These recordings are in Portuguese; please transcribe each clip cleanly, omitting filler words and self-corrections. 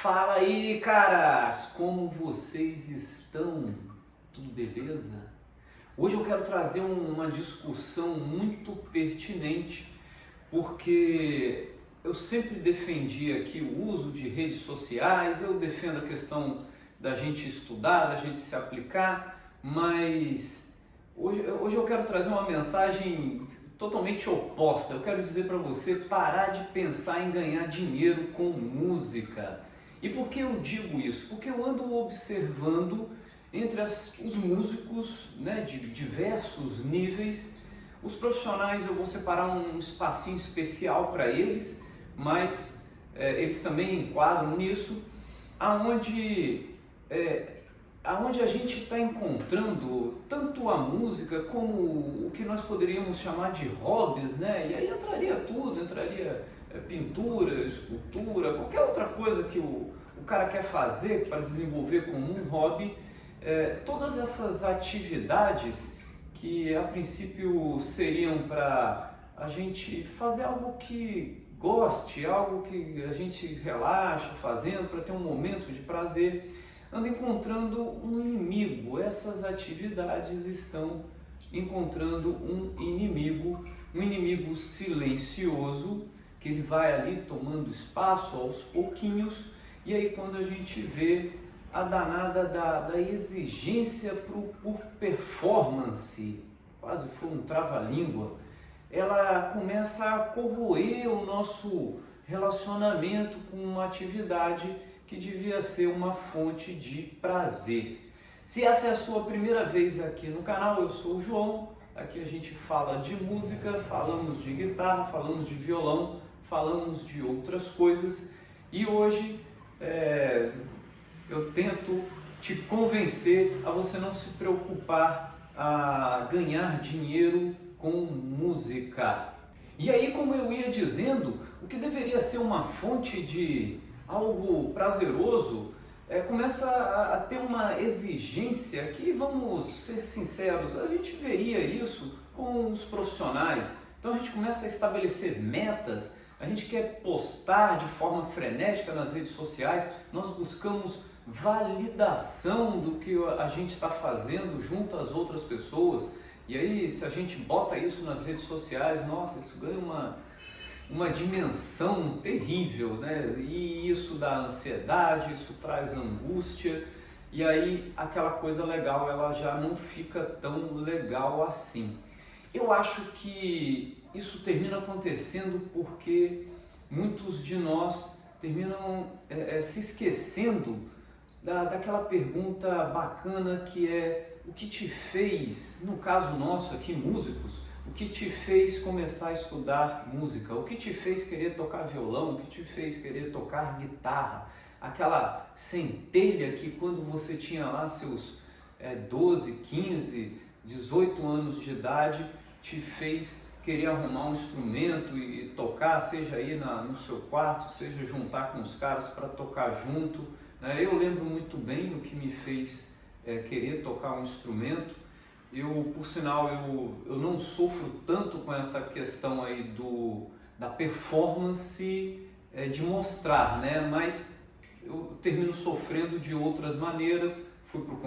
Fala aí, caras! Como vocês estão? Tudo beleza? Hoje eu quero trazer uma discussão muito pertinente, porque eu sempre defendi aqui o uso de redes sociais, eu defendo a questão da gente estudar, da gente se aplicar, mas hoje eu quero trazer uma mensagem totalmente oposta. Eu quero dizer para você parar de pensar em ganhar dinheiro com música. E por que eu digo isso? Porque eu ando observando entre os músicos, né, de diversos níveis. Os profissionais eu vou separar um espacinho especial para eles, mas eles também enquadram nisso, aonde a gente está encontrando tanto a música como o que nós poderíamos chamar de hobbies, né? E aí entraria tudo, entraria pintura, escultura, qualquer outra coisa que o cara quer fazer para desenvolver como um hobby. Todas essas atividades que a princípio seriam para a gente fazer algo que goste, algo que a gente relaxa fazendo, para ter um momento de prazer, anda encontrando um inimigo. Essas atividades estão encontrando um inimigo silencioso, que ele vai ali tomando espaço aos pouquinhos, e aí quando a gente vê a danada da exigência por performance, quase foi um trava-língua, ela começa a corroer o nosso relacionamento com uma atividade que devia ser uma fonte de prazer. Se essa é a sua primeira vez aqui no canal, eu sou o João. Aqui a gente fala de música, falamos de guitarra, falamos de violão, falamos de outras coisas, e hoje eu tento te convencer a você não se preocupar a ganhar dinheiro com música. E aí, como eu ia dizendo, o que deveria ser uma fonte de algo prazeroso começa a ter uma exigência que, vamos ser sinceros, a gente veria isso com os profissionais. Então a gente começa a estabelecer metas, a gente quer postar de forma frenética nas redes sociais, nós buscamos validação do que a gente está fazendo junto às outras pessoas. E aí, se a gente bota isso nas redes sociais, nossa, isso ganha uma dimensão terrível, né? E isso dá ansiedade, isso traz angústia, e aí aquela coisa legal ela já não fica tão legal assim. Eu acho que isso termina acontecendo porque muitos de nós terminam se esquecendo daquela pergunta bacana que é: o que te fez, no caso nosso aqui, músicos, o que te fez começar a estudar música? O que te fez querer tocar violão? O que te fez querer tocar guitarra? Aquela centelha que quando você tinha lá seus 12, 15, 18 anos de idade, te fez querer arrumar um instrumento e tocar, seja aí no seu quarto, seja juntar com os caras para tocar junto, né? Eu lembro muito bem o que me fez querer tocar um instrumento. Por sinal, eu não sofro tanto com essa questão aí da performance, de mostrar, né? Mas eu termino sofrendo de outras maneiras. Fui para o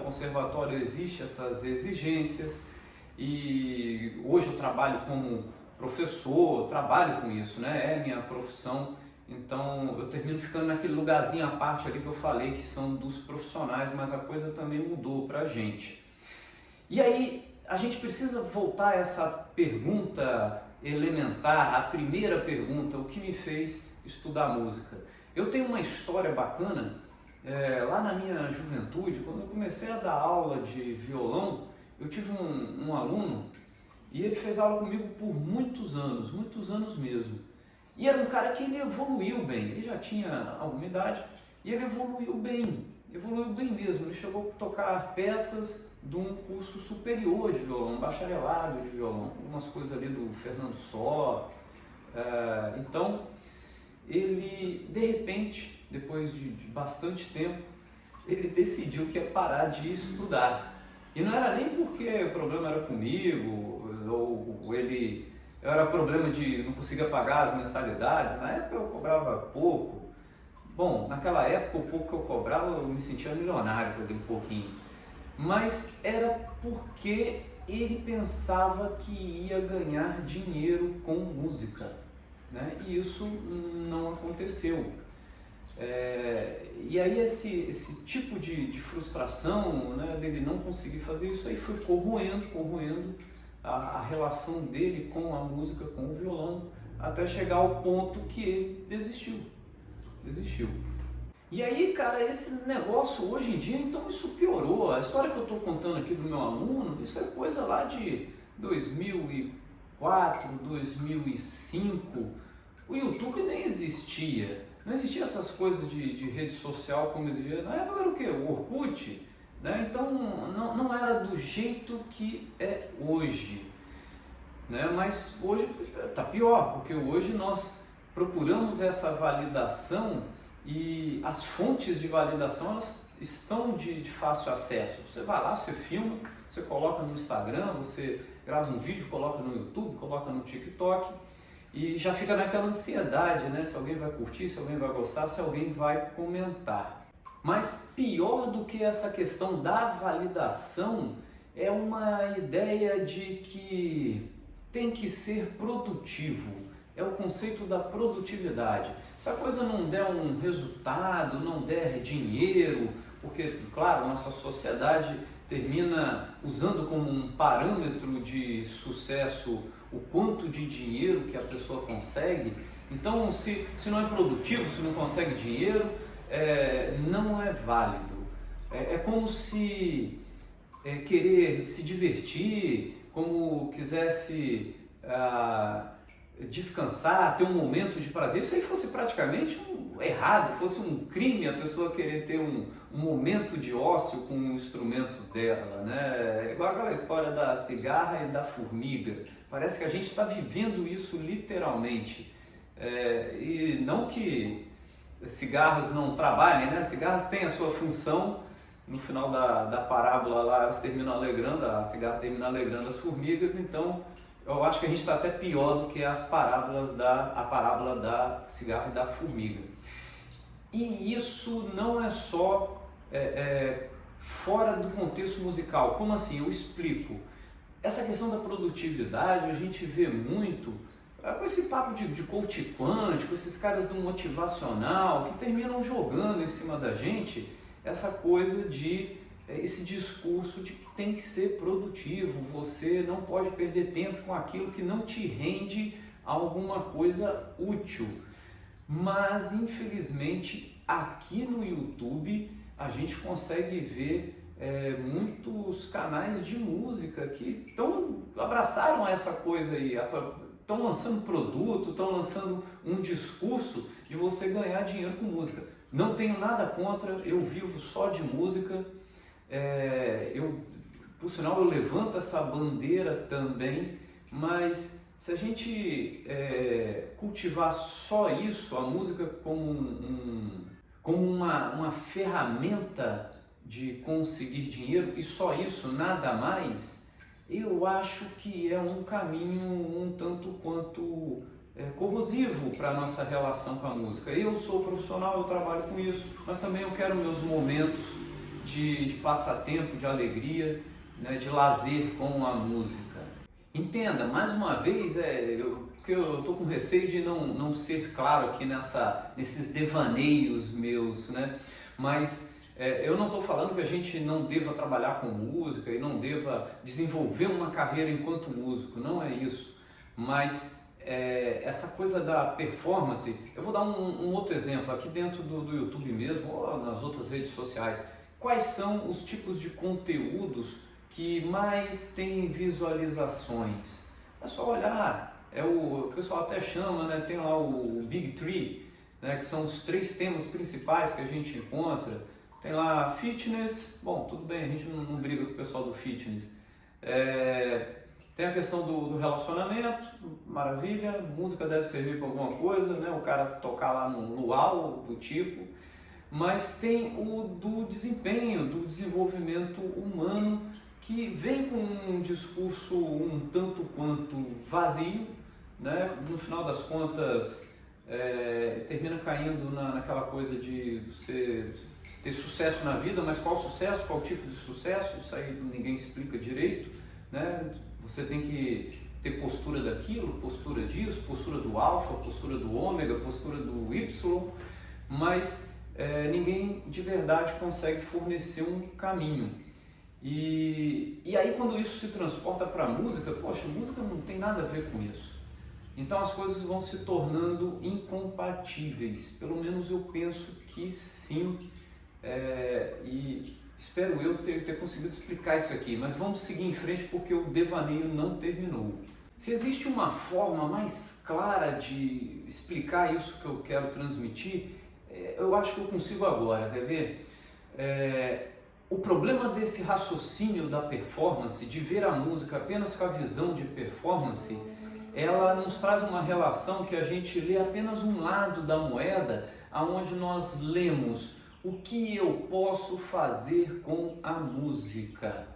conservatório existe essas exigências, e hoje eu trabalho como professor, trabalho com isso, né? É minha profissão. Então eu termino ficando naquele lugarzinho à parte ali que eu falei, que são dos profissionais, mas a coisa também mudou para a gente. E aí a gente precisa voltar a essa pergunta elementar, a primeira pergunta: o que me fez estudar música? Eu tenho uma história bacana, lá na minha juventude, quando eu comecei a dar aula de violão, eu tive um aluno, e ele fez aula comigo por muitos anos mesmo. E era um cara que ele evoluiu bem, ele já tinha alguma idade, e ele evoluiu bem mesmo. Ele chegou a tocar peças de um curso superior de violão, um bacharelado de violão, algumas coisas ali do Fernando Só. Então, ele, de repente, depois de bastante tempo, ele decidiu que ia parar de estudar. E não era nem porque o problema era comigo, ou era problema de não conseguir pagar as mensalidades. Na época eu cobrava pouco. Bom, naquela época o pouco que eu cobrava eu me sentia milionário com aquele pouquinho, mas era porque ele pensava que ia ganhar dinheiro com música, né? E isso não aconteceu. E aí esse tipo de frustração, né, dele não conseguir fazer isso aí foi corroendo a relação dele com a música, com o violão, até chegar ao ponto que ele desistiu. E aí, cara, esse negócio hoje em dia, então isso piorou. A história que eu estou contando aqui do meu aluno, isso é coisa lá de 2004, 2005. O YouTube nem existia. Não existia essas coisas de rede social como existia. Na época era o quê? O Orkut, né? Então não era do jeito que é hoje, né? Mas hoje está pior, porque hoje nós procuramos essa validação e as fontes de validação elas estão de fácil acesso. Você vai lá, você filma, você coloca no Instagram, você grava um vídeo, coloca no YouTube, coloca no TikTok e já fica naquela ansiedade, né? Se alguém vai curtir, se alguém vai gostar, se alguém vai comentar. Mas pior do que essa questão da validação é uma ideia de que tem que ser produtivo. É o conceito da produtividade. Se a coisa não der um resultado, não der dinheiro, porque, claro, nossa sociedade termina usando como um parâmetro de sucesso o quanto de dinheiro que a pessoa consegue. Então, se não é produtivo, se não consegue dinheiro, não é válido. É como se querer se divertir, como quisesse descansar, ter um momento de prazer, isso aí fosse praticamente errado, fosse um crime a pessoa querer ter um momento de ócio com o instrumento dela, né? É igual aquela história da cigarra e da formiga. Parece que a gente está vivendo isso literalmente. E não que cigarras não trabalhem, né? Cigarras têm a sua função. No final da parábola lá, elas terminam alegrando, a cigarra termina alegrando as formigas, então eu acho que a gente está até pior do que a parábola da cigarra e da formiga. E isso não é só fora do contexto musical. Como assim? Eu explico. Essa questão da produtividade a gente vê muito com esse papo de coach quântico, esses caras do motivacional que terminam jogando em cima da gente essa coisa esse discurso de que tem que ser produtivo, você não pode perder tempo com aquilo que não te rende alguma coisa útil. Mas infelizmente aqui no YouTube a gente consegue ver muitos canais de música que abraçaram essa coisa aí, estão lançando produto, estão lançando um discurso de você ganhar dinheiro com música. Não tenho nada contra, eu vivo só de música, por sinal eu levanto essa bandeira também, mas se a gente cultivar só isso, a música como uma ferramenta de conseguir dinheiro e só isso, nada mais, eu acho que é um caminho um tanto quanto corrosivo para a nossa relação com a música. Eu sou profissional, eu trabalho com isso, mas também eu quero meus momentos de passatempo, de alegria, né, de lazer com a música. Entenda, mais uma vez, porque eu estou com receio de não ser claro aqui nesses devaneios meus, né? Mas eu não estou falando que a gente não deva trabalhar com música e não deva desenvolver uma carreira enquanto músico, não é isso. Mas essa coisa da performance, eu vou dar um outro exemplo aqui dentro do YouTube mesmo ou nas outras redes sociais. Quais são os tipos de conteúdos que mais têm visualizações? É só olhar, o pessoal até chama, né, tem lá o Big Three, né, que são os 3 temas principais que a gente encontra. Tem lá fitness, bom, tudo bem, a gente não briga com o pessoal do fitness. Tem a questão do relacionamento, maravilha, música deve servir para alguma coisa, né? O cara tocar lá no luau do tipo, mas tem o do desempenho, do desenvolvimento humano, que vem com um discurso um tanto quanto vazio, né? No final das contas, termina caindo naquela coisa de você ter sucesso na vida, mas qual sucesso, qual tipo de sucesso, isso aí ninguém explica direito, né? Você tem que ter postura daquilo, postura disso, postura do alfa, postura do ômega, postura do Y, mas ninguém de verdade consegue fornecer um caminho. E aí quando isso se transporta para a música, poxa, a música não tem nada a ver com isso. Então as coisas vão se tornando incompatíveis, pelo menos eu penso que sim, e espero eu ter conseguido explicar isso aqui, mas vamos seguir em frente porque o devaneio não terminou. Se existe uma forma mais clara de explicar isso que eu quero transmitir, eu acho que eu consigo agora, quer ver? O problema desse raciocínio da performance, de ver a música apenas com a visão de performance, ela nos traz uma relação que a gente lê apenas um lado da moeda, aonde nós lemos o que eu posso fazer com a música.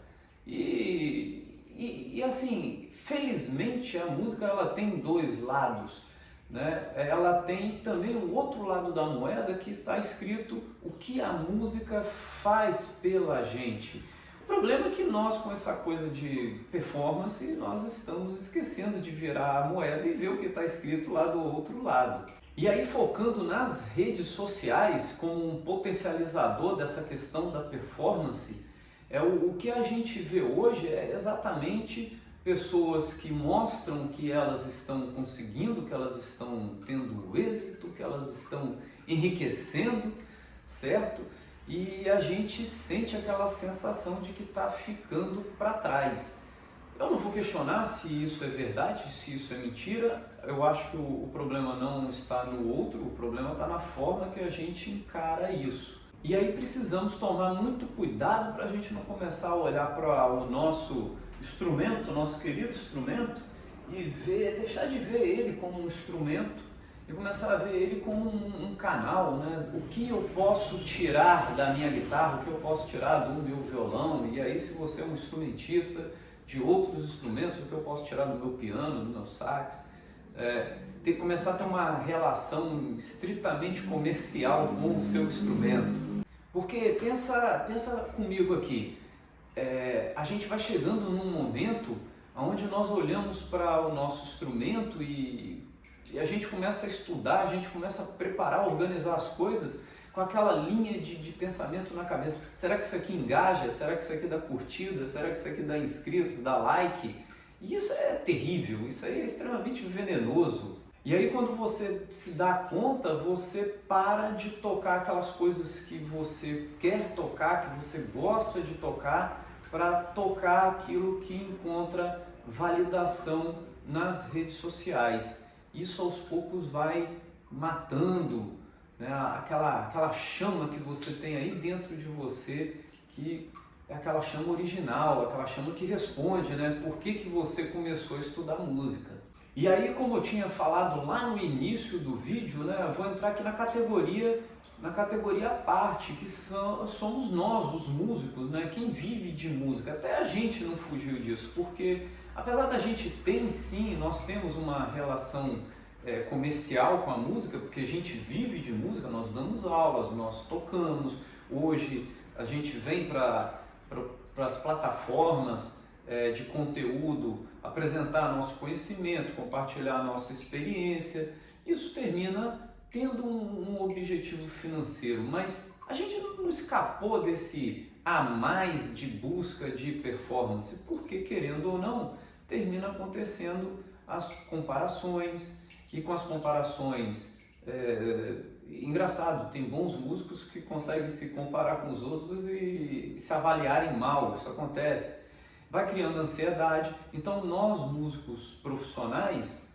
E assim, felizmente a música ela tem dois lados, né? Ela tem também um outro lado da moeda que está escrito o que a música faz pela gente. O problema é que nós, com essa coisa de performance, nós estamos esquecendo de virar a moeda e ver o que está escrito lá do outro lado. E aí, focando nas redes sociais como um potencializador dessa questão da performance, o que a gente vê hoje é exatamente pessoas que mostram que elas estão conseguindo, que elas estão tendo êxito, que elas estão enriquecendo, certo? E a gente sente aquela sensação de que está ficando para trás. Eu não vou questionar se isso é verdade, se isso é mentira. Eu acho que o problema não está no outro, o problema está na forma que a gente encara isso. E aí precisamos tomar muito cuidado para a gente não começar a olhar para o nosso instrumento, nosso querido instrumento, e deixar de ver ele como um instrumento e começar a ver ele como um canal, né? O que eu posso tirar da minha guitarra, o que eu posso tirar do meu violão, e aí se você é um instrumentista de outros instrumentos, o que eu posso tirar do meu piano, do meu sax, começar a ter uma relação estritamente comercial com o seu instrumento. Porque pensa comigo aqui, a gente vai chegando num momento onde nós olhamos para o nosso instrumento e a gente começa a estudar, a gente começa a preparar, organizar as coisas com aquela linha de pensamento na cabeça. Será que isso aqui engaja? Será que isso aqui dá curtida? Será que isso aqui dá inscritos, dá like? E isso é terrível, isso aí é extremamente venenoso. E aí quando você se dá conta, você para de tocar aquelas coisas que você quer tocar, que você gosta de tocar, para tocar aquilo que encontra validação nas redes sociais. Isso aos poucos vai matando, né, aquela chama que você tem aí dentro de você, que é aquela chama original, aquela chama que responde, né, por que você começou a estudar música. E aí, como eu tinha falado lá no início do vídeo, né, eu vou entrar aqui na categoria à parte, que somos nós, os músicos, né, quem vive de música. Até a gente não fugiu disso, porque apesar da gente ter, sim, nós temos uma relação comercial com a música, porque a gente vive de música, nós damos aulas, nós tocamos. Hoje a gente vem para as plataformas de conteúdo, apresentar nosso conhecimento, compartilhar nossa experiência. Isso termina tendo um objetivo financeiro, mas a gente não escapou desse a mais de busca de performance, porque querendo ou não, termina acontecendo as comparações, e com as comparações, engraçado, tem bons músicos que conseguem se comparar com os outros e se avaliarem mal, isso acontece, vai criando ansiedade. Então nós músicos profissionais,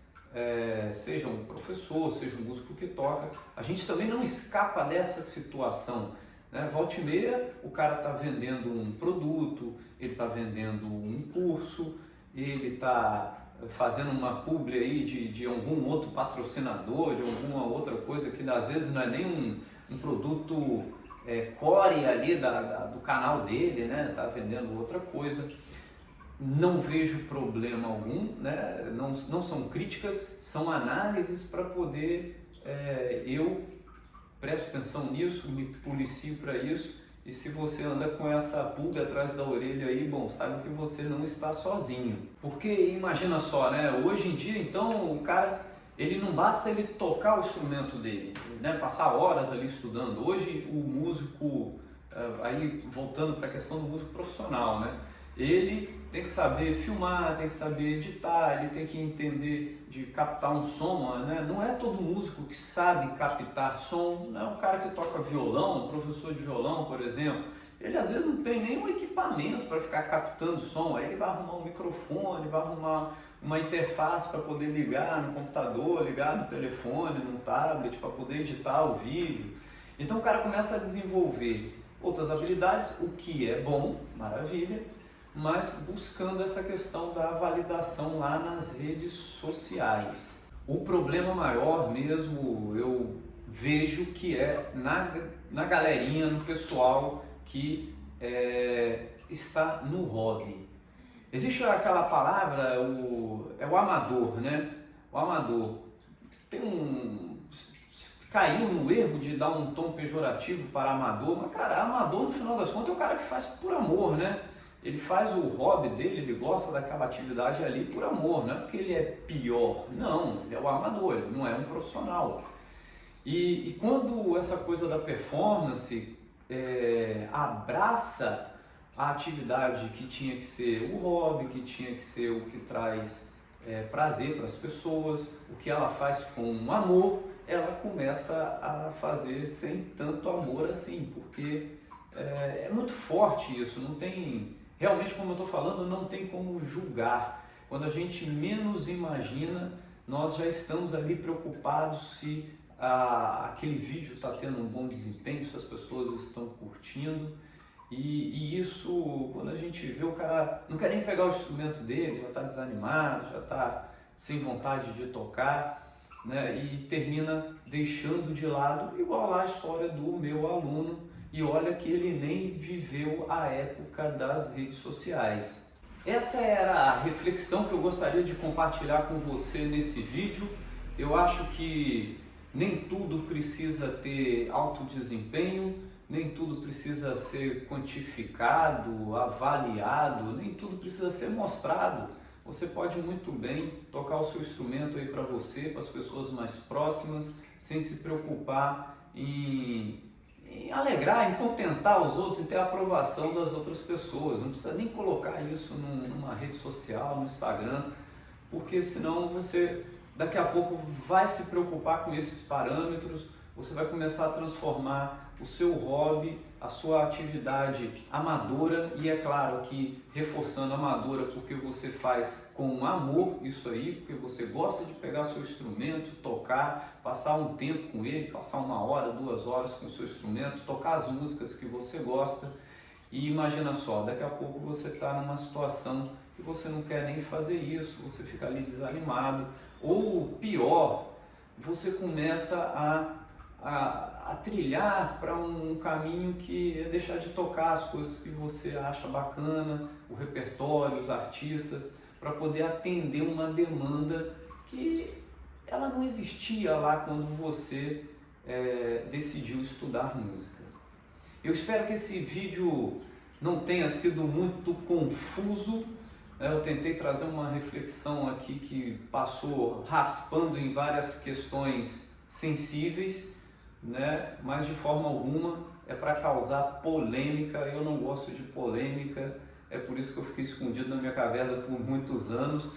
seja um professor, seja um músico que toca, a gente também não escapa dessa situação, né? Volta e meia o cara está vendendo um produto, ele está vendendo um curso, ele está fazendo uma publi aí de algum outro patrocinador, de alguma outra coisa que às vezes não é nem um produto core ali do canal dele, né? Tá vendendo outra coisa. Não vejo problema algum, né? Não são críticas, são análises para poder eu presto atenção nisso, me policio para isso. E se você anda com essa pulga atrás da orelha aí, bom, sabe que você não está sozinho. Porque imagina só, né? Hoje em dia, então, o cara, ele não basta ele tocar o instrumento dele, né? Passar horas ali estudando. Hoje o músico, aí voltando para a questão do músico profissional, né? Ele tem que saber filmar, tem que saber editar, ele tem que entender de captar um som, né? Não é todo músico que sabe captar som, não é um cara que toca violão, um professor de violão, por exemplo, ele às vezes não tem nenhum equipamento para ficar captando som, aí ele vai arrumar um microfone, vai arrumar uma interface para poder ligar no computador, ligar no telefone, no tablet, para poder editar o vídeo. Então o cara começa a desenvolver outras habilidades, o que é bom, maravilha, mas buscando essa questão da validação lá nas redes sociais. O problema maior mesmo eu vejo que é na galerinha, no pessoal que está no hobby. Existe aquela palavra, é o amador, né? O amador caiu no erro de dar um tom pejorativo para amador, mas cara, amador no final das contas é o cara que faz por amor, né? Ele faz o hobby dele, ele gosta daquela atividade ali por amor, não é porque ele é pior, não, ele é o amador, ele não é um profissional. E quando essa coisa da performance abraça a atividade que tinha que ser o hobby, que tinha que ser o que traz prazer para as pessoas, o que ela faz com amor, ela começa a fazer sem tanto amor assim, porque é muito forte isso, não tem... Realmente, como eu estou falando, não tem como julgar. Quando a gente menos imagina, nós já estamos ali preocupados se aquele vídeo está tendo um bom desempenho, se as pessoas estão curtindo. E isso, quando a gente vê, o cara não quer nem pegar o instrumento dele, já está desanimado, já está sem vontade de tocar, né? E termina deixando de lado, igual lá a história do meu aluno. E olha que ele nem viveu a época das redes sociais. Essa era a reflexão que eu gostaria de compartilhar com você nesse vídeo. Eu acho que nem tudo precisa ter alto desempenho, nem tudo precisa ser quantificado, avaliado, nem tudo precisa ser mostrado. Você pode muito bem tocar o seu instrumento aí para você, para as pessoas mais próximas, sem se preocupar em alegrar, em contentar os outros, em ter a aprovação das outras pessoas. Não precisa nem colocar isso numa rede social, no Instagram, porque senão você daqui a pouco vai se preocupar com esses parâmetros, você vai começar a transformar o seu hobby, a sua atividade amadora, e é claro que reforçando amadora porque você faz com amor isso aí, porque você gosta de pegar seu instrumento, tocar, passar um tempo com ele, passar 1 hora, 2 horas com o seu instrumento, tocar as músicas que você gosta. E imagina só, daqui a pouco você está numa situação que você não quer nem fazer isso, você fica ali desanimado, ou pior, você começa a trilhar para um caminho que é deixar de tocar as coisas que você acha bacana, o repertório, os artistas, para poder atender uma demanda que ela não existia lá quando você decidiu estudar música. Eu espero que esse vídeo não tenha sido muito confuso. Eu tentei trazer uma reflexão aqui que passou raspando em várias questões sensíveis, né? Mas de forma alguma é para causar polêmica. Eu não gosto de polêmica, é por isso que eu fiquei escondido na minha caverna por muitos anos.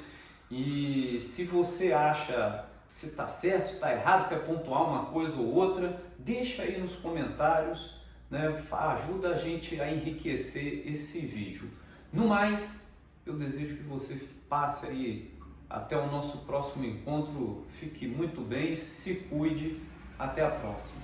E se você acha se está certo, se está errado, quer pontuar uma coisa ou outra, deixa aí nos comentários, né? Ajuda a gente a enriquecer esse vídeo. No mais, eu desejo que você passe aí até o nosso próximo encontro, fique muito bem, se cuide, até a próxima.